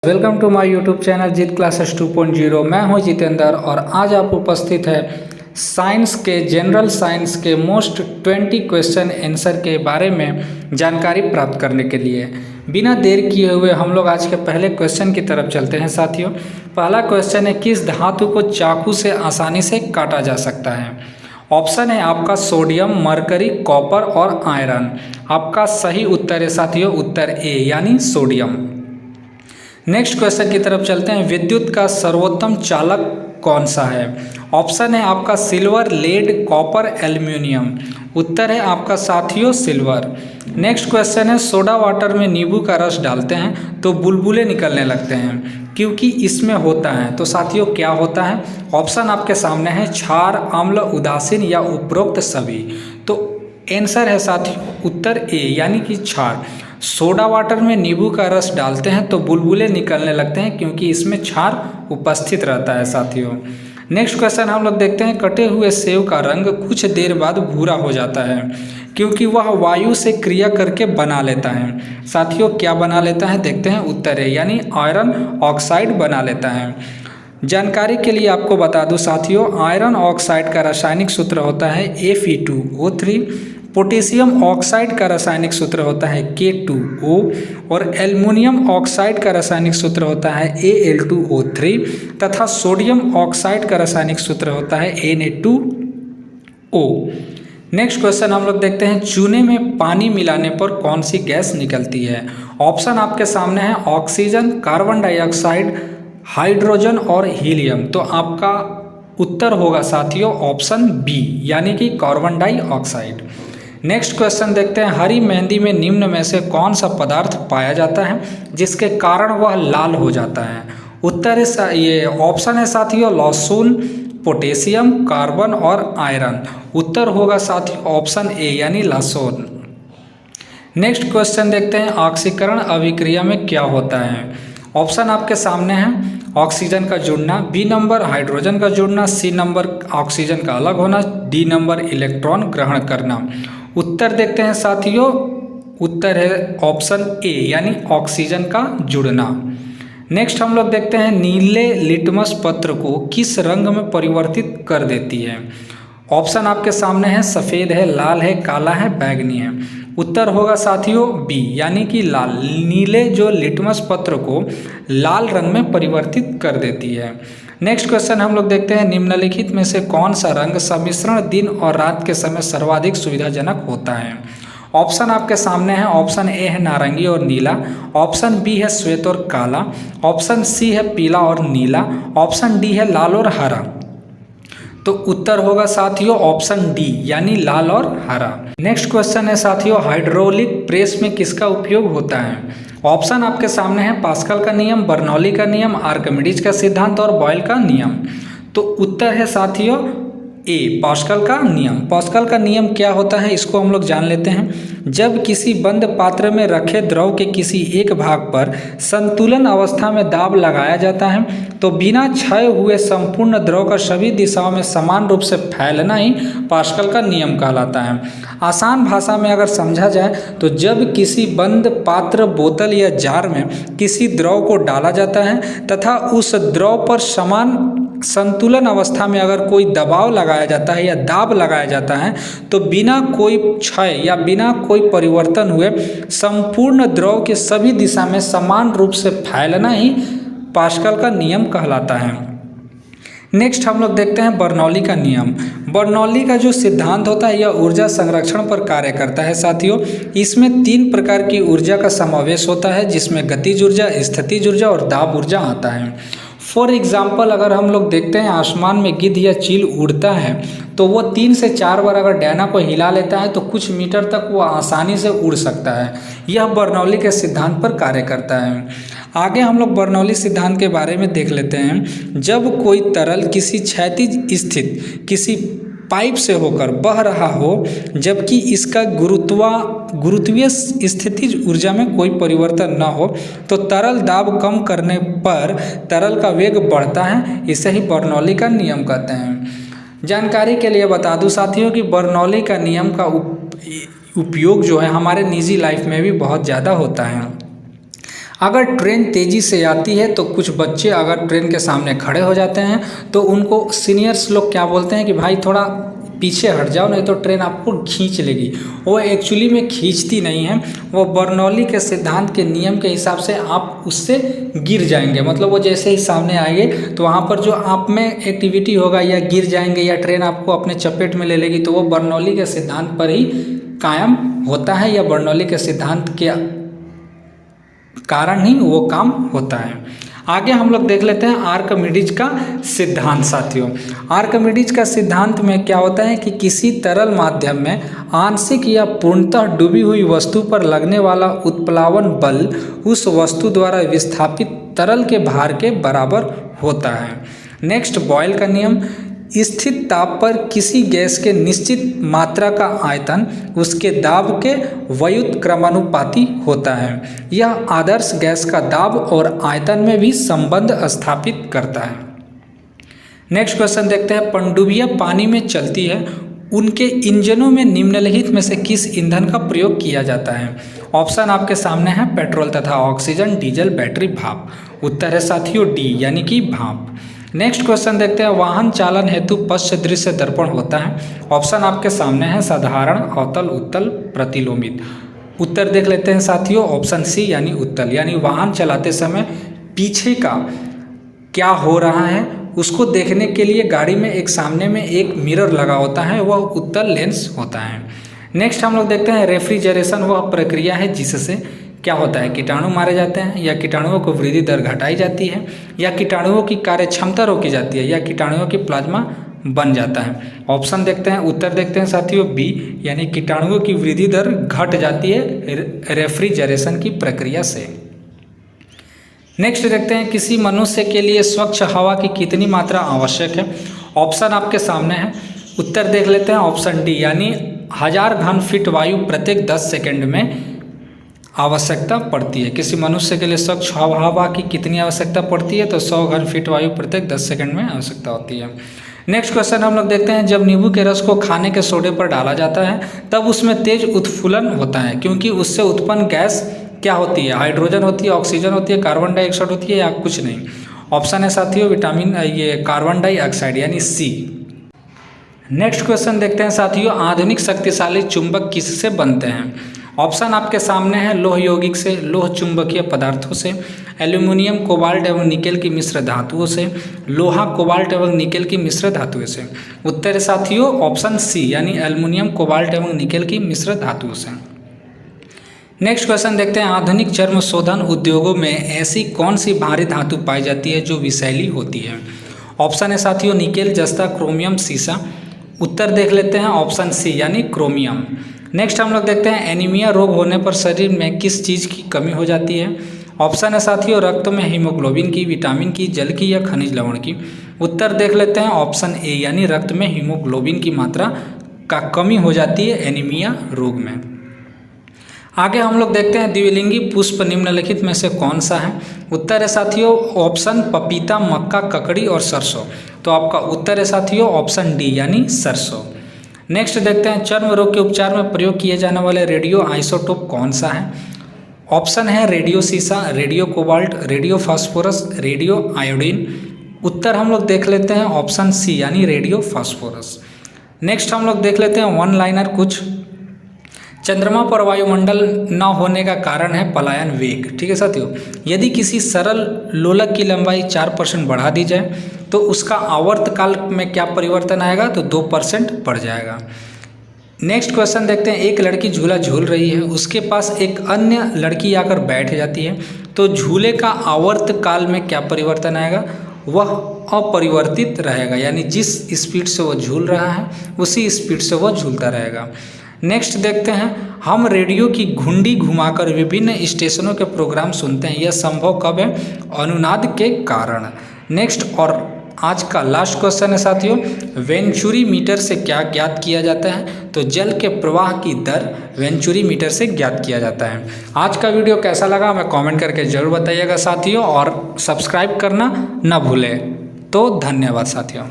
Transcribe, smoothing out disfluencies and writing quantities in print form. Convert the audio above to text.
Welcome to my YouTube channel Jeet classes 2.0। मैं हूं जितेंद्र और आज आप उपस्थित है साइंस के जनरल साइंस के मोस्ट 20 क्वेश्चन आंसर के बारे में जानकारी प्राप्त करने के लिए। बिना देर किए हुए हम लोग आज के पहले क्वेश्चन की तरफ चलते हैं साथियों। पहला क्वेश्चन है, किस धातु को चाकू से आसानी से काटा जा सकता है? ऑप्शन है आपका सोडियम, मरकरी, कॉपर और आयरन। आपका सही उत्तर है साथियों उत्तर ए यानी सोडियम। नेक्स्ट क्वेश्चन की तरफ चलते हैं, विद्युत का सर्वोत्तम चालक कौन सा है? ऑप्शन है आपका सिल्वर, लेड, कॉपर, एल्यूमिनियम। उत्तर है आपका साथियों सिल्वर। नेक्स्ट क्वेश्चन है, सोडा वाटर में नींबू का रस डालते हैं तो बुलबुले निकलने लगते हैं क्योंकि इसमें होता है, तो साथियों क्या होता है? ऑप्शन आपके सामने है क्षार, अम्ल, उदासीन या उपरोक्त सभी। तो आंसर है साथियों उत्तर ए यानी कि क्षार। सोडा वाटर में नींबू का रस डालते हैं तो बुलबुले निकलने लगते हैं क्योंकि इसमें क्षार उपस्थित रहता है साथियों। नेक्स्ट क्वेश्चन हम लोग देखते हैं, कटे हुए सेब का रंग कुछ देर बाद भूरा हो जाता है क्योंकि वह वायु से क्रिया करके बना लेता है। साथियों क्या बना लेता है? देखते हैं उत्तर है यानी आयरन ऑक्साइड बना लेता है। जानकारी के लिए आपको बता दूं साथियों, आयरन ऑक्साइड का रासायनिक सूत्र होता है Fe2O3। पोटेशियम ऑक्साइड का रासायनिक सूत्र होता है K2O और एल्युमिनियम ऑक्साइड का रासायनिक सूत्र होता है Al2O3 तथा सोडियम ऑक्साइड का रासायनिक सूत्र होता है Na2O। नेक्स्ट क्वेश्चन हम लोग देखते हैं, चूने में पानी मिलाने पर कौन सी गैस निकलती है? ऑप्शन आपके सामने है ऑक्सीजन, कार्बन डाइऑक्साइड, हाइड्रोजन और हीलियम। तो आपका उत्तर होगा साथियों ऑप्शन बी यानी कि कार्बन डाइऑक्साइड। नेक्स्ट क्वेश्चन देखते हैं, हरी मेहंदी में निम्न में से कौन सा पदार्थ पाया जाता है जिसके कारण वह लाल हो जाता है? उत्तर है ये ऑप्शन है साथियों लहसुन, पोटेशियम, कार्बन और आयरन। उत्तर होगा साथियों ऑप्शन ए यानी लहसुन। नेक्स्ट क्वेश्चन देखते हैं, ऑक्सीकरण अभिक्रिया में क्या होता है? ऑप्शन आपके सामने है ऑक्सीजन का जुड़ना, बी नंबर हाइड्रोजन का जुड़ना, सी नंबर ऑक्सीजन का अलग होना, डी नंबर इलेक्ट्रॉन ग्रहण करना। उत्तर देखते हैं साथियों उत्तर है ऑप्शन ए यानी ऑक्सीजन का जुड़ना। नेक्स्ट हम लोग देखते हैं, नीले लिटमस पत्र को किस रंग में परिवर्तित कर देती है? ऑप्शन आपके सामने है सफ़ेद है, लाल है, काला है, बैगनी है। उत्तर होगा साथियों बी यानी कि लाल। नीले जो लिटमस पत्र को लाल रंग में परिवर्तित कर देती है। नेक्स्ट क्वेश्चन हम लोग देखते हैं, निम्नलिखित में से कौन सा रंग सम्मिश्रण दिन और रात के समय सर्वाधिक सुविधाजनक होता है? ऑप्शन आपके सामने है, ऑप्शन ए है नारंगी और नीला, ऑप्शन बी है श्वेत और काला, ऑप्शन सी है पीला और नीला, ऑप्शन डी है लाल और हरा। तो उत्तर होगा साथियों ऑप्शन डी यानी लाल और हरा। नेक्स्ट क्वेश्चन है साथियों, हाइड्रोलिक प्रेस में किसका उपयोग होता है? ऑप्शन आपके सामने है पास्कल का नियम, बर्नौली का नियम, आर्किमिडीज का सिद्धांत और बॉयल का नियम। तो उत्तर है साथियों ए पास्कल का नियम। पास्कल का नियम क्या होता है इसको हम लोग जान लेते हैं। जब किसी बंद पात्र में रखे द्रव के किसी एक भाग पर संतुलन अवस्था में दाब लगाया जाता है तो बिना क्षय हुए संपूर्ण द्रव का सभी दिशाओं में समान रूप से फैलना ही पास्कल का नियम कहलाता है। आसान भाषा में अगर समझा जाए तो जब किसी बंद पात्र, बोतल या जार में किसी द्रव को डाला जाता है तथा उस द्रव पर समान संतुलन अवस्था में अगर कोई दबाव लगाया जाता है या दाब लगाया जाता है तो बिना कोई क्षय या बिना कोई परिवर्तन हुए संपूर्ण द्रव के सभी दिशा में समान रूप से फैलना ही पास्कल का नियम कहलाता है। नेक्स्ट हम लोग देखते हैं बर्नौली का नियम। बर्नौली का जो सिद्धांत होता है यह ऊर्जा संरक्षण पर कार्य करता है साथियों। इसमें 3 प्रकार की ऊर्जा का समावेश होता है जिसमें गतिज ऊर्जा, स्थितिज ऊर्जा और दाब ऊर्जा आता है। फॉर एग्जाम्पल अगर हम लोग देखते हैं आसमान में गिद्ध या चील उड़ता है तो वो 3 से 4 बार अगर डैना को हिला लेता है तो कुछ मीटर तक वो आसानी से उड़ सकता है। यह बर्नौली के सिद्धांत पर कार्य करता है। आगे हम लोग बर्नौली सिद्धांत के बारे में देख लेते हैं। जब कोई तरल किसी क्षैतिज स्थित किसी पाइप से होकर बह रहा हो जबकि इसका गुरुत्वीय स्थितिज ऊर्जा में कोई परिवर्तन न हो तो तरल दाब कम करने पर तरल का वेग बढ़ता है। इसे ही बर्नौली का नियम कहते हैं। जानकारी के लिए बता दूं साथियों कि बर्नौली का नियम का उपयोग जो है हमारे निजी लाइफ में भी बहुत ज़्यादा होता है। अगर ट्रेन तेज़ी से आती है तो कुछ बच्चे अगर ट्रेन के सामने खड़े हो जाते हैं तो उनको सीनियर्स लोग क्या बोलते हैं कि भाई थोड़ा पीछे हट जाओ, नहीं तो ट्रेन आपको खींच लेगी। वो एक्चुअली में खींचती नहीं है, वो बर्नौली के सिद्धांत के नियम के हिसाब से आप उससे गिर जाएंगे। मतलब वो जैसे ही सामने आएंगे तो वहाँ पर जो आप में एक्टिविटी होगा या गिर जाएंगे या ट्रेन आपको अपने चपेट में ले लेगी, तो वो बर्नौली के सिद्धांत पर ही कायम होता है या बर्नौली के सिद्धांत के कारण ही वो काम होता है। आगे हम लोग देख लेते हैं आर्किमिडीज का सिद्धांत। साथियों, आर्किमिडीज का सिद्धांत में क्या होता है कि किसी तरल माध्यम में आंशिक या पूर्णतः डूबी हुई वस्तु पर लगने वाला उत्प्लावन बल उस वस्तु द्वारा विस्थापित तरल के भार के बराबर होता है। नेक्स्ट, बॉयल का नियम। स्थित ताप पर किसी गैस के निश्चित मात्रा का आयतन उसके दाब के व्युत्क्रमानुपाती होता है। यह आदर्श गैस का दाब और आयतन में भी संबंध स्थापित करता है। नेक्स्ट क्वेश्चन देखते हैं, पनडुब्बियां पानी में चलती है, उनके इंजनों में निम्नलिखित में से किस ईंधन का प्रयोग किया जाता है? ऑप्शन आपके सामने है, पेट्रोल तथा ऑक्सीजन, डीजल, बैटरी, भाप। उत्तर है साथियों डी यानी कि भाप। नेक्स्ट क्वेश्चन देखते हैं, वाहन चालन हेतु पश्च दृश्य दर्पण होता है। ऑप्शन आपके सामने है, साधारण, अवतल, उत्तल, प्रतिलोमित। उत्तर देख लेते हैं साथियों, ऑप्शन सी यानी उत्तल। यानी वाहन चलाते समय पीछे का क्या हो रहा है उसको देखने के लिए गाड़ी में एक सामने में एक मिरर लगा होता है, वह उत्तल लेंस होता है। नेक्स्ट हम लोग देखते हैं, रेफ्रिजरेशन वह प्रक्रिया है जिससे क्या होता है, कीटाणु मारे जाते हैं, या कीटाणुओं को वृद्धि दर घटाई जाती है, या कीटाणुओं की कार्य क्षमता रोकी जाती है, या कीटाणुओं की प्लाज्मा बन जाता है। ऑप्शन देखते हैं, उत्तर देखते हैं साथियों बी यानी कीटाणुओं की वृद्धि दर घट जाती है रेफ्रिजरेशन की प्रक्रिया से। नेक्स्ट देखते हैं, किसी मनुष्य के लिए स्वच्छ हवा की कितनी मात्रा आवश्यक है? ऑप्शन आपके सामने है, उत्तर देख लेते हैं, ऑप्शन डी यानी 1000 घन फीट वायु प्रत्येक 10 सेकंड में आवश्यकता पड़ती है। किसी मनुष्य के लिए स्वच्छ हवा की कितनी आवश्यकता पड़ती है? तो 100 घन फीट वायु प्रत्येक 10 सेकंड में आवश्यकता होती है। नेक्स्ट क्वेश्चन हम लोग देखते हैं, जब नींबू के रस को खाने के सोडे पर डाला जाता है तब उसमें तेज उत्फुलन होता है, क्योंकि उससे उत्पन्न गैस क्या होती है? हाइड्रोजन होती है, ऑक्सीजन होती है, कार्बन डाइऑक्साइड होती है, या कुछ नहीं। ऑप्शन है साथियों विटामिन ये कार्बन डाइऑक्साइड यानी सी। नेक्स्ट क्वेश्चन देखते हैं साथियों, आधुनिक शक्तिशाली चुंबक किससे बनते हैं? ऑप्शन आपके सामने है, लोह यौगिक से, लोह चुंबकीय पदार्थों से, एल्यूमिनियम, कोबाल्ट एवं निकेल की मिश्र धातुओं से, लोहा, कोबाल्ट एवं निकेल की मिश्र धातुओं से। उत्तर साथियों ऑप्शन सी यानी एल्यूमिनियम, कोबाल्ट एवं निकेल की मिश्र धातुओं से। नेक्स्ट क्वेश्चन देखते हैं, आधुनिक चर्म शोधन उद्योगों में ऐसी कौन सी भारी धातु पाई जाती है जो विषैली होती है? ऑप्शन है साथियों निकेल, जस्ता, क्रोमियम, सीसा। उत्तर देख लेते हैं, ऑप्शन सी यानी क्रोमियम। नेक्स्ट हम लोग देखते हैं, एनीमिया रोग होने पर शरीर में किस चीज़ की कमी हो जाती है? ऑप्शन है साथियों रक्त में हीमोग्लोबिन की, विटामिन की, जल की, या खनिज लवण की। उत्तर देख लेते हैं, ऑप्शन ए यानी रक्त में हीमोग्लोबिन की मात्रा का कमी हो जाती है एनीमिया रोग में। आगे हम लोग देखते हैं, द्विलिंगी पुष्प निम्नलिखित में से कौन सा है? उत्तर है साथियों ऑप्शन पपीता, मक्का, ककड़ी और सरसों। तो आपका उत्तर है साथियों ऑप्शन डी यानी सरसों। नेक्स्ट देखते हैं, चर्म रोग के उपचार में प्रयोग किए जाने वाले रेडियो आइसोटोप कौन सा है? ऑप्शन है रेडियो सीसा, radio cobalt, radio phosphorus, radio iodine. उत्तर हम लोग देख लेते हैं, ऑप्शन सी यानी रेडियो फास्फोरस। नेक्स्ट हम लोग देख लेते हैं, वन लाइनर कुछ। चंद्रमा पर वायुमंडल न होने का कारण है पलायन वेग। ठीक है साथियों, यदि किसी सरल लोलक की लंबाई 4% बढ़ा दी जाए तो उसका आवर्तकाल में क्या परिवर्तन आएगा? तो 2% बढ़ जाएगा। नेक्स्ट क्वेश्चन देखते हैं, एक लड़की झूला झूल रही है, उसके पास एक अन्य लड़की आकर बैठ जाती है तो झूले का आवर्तकाल में क्या परिवर्तन आएगा? वह अपरिवर्तित रहेगा, यानी जिस स्पीड से वो झूल रहा है उसी स्पीड से वो झूलता रहेगा। नेक्स्ट देखते हैं, हम रेडियो की घुंडी घुमाकर विभिन्न स्टेशनों के प्रोग्राम सुनते हैं, यह संभव कब है? अनुनाद के कारण। नेक्स्ट और आज का लास्ट क्वेश्चन है साथियों, वेंचुरी मीटर से क्या ज्ञात किया जाता है? तो जल के प्रवाह की दर वेंचुरी मीटर से ज्ञात किया जाता है। आज का वीडियो कैसा लगा हमें कमेंट करके जरूर बताइएगा साथियों, और सब्सक्राइब करना ना भूलें। तो धन्यवाद साथियों।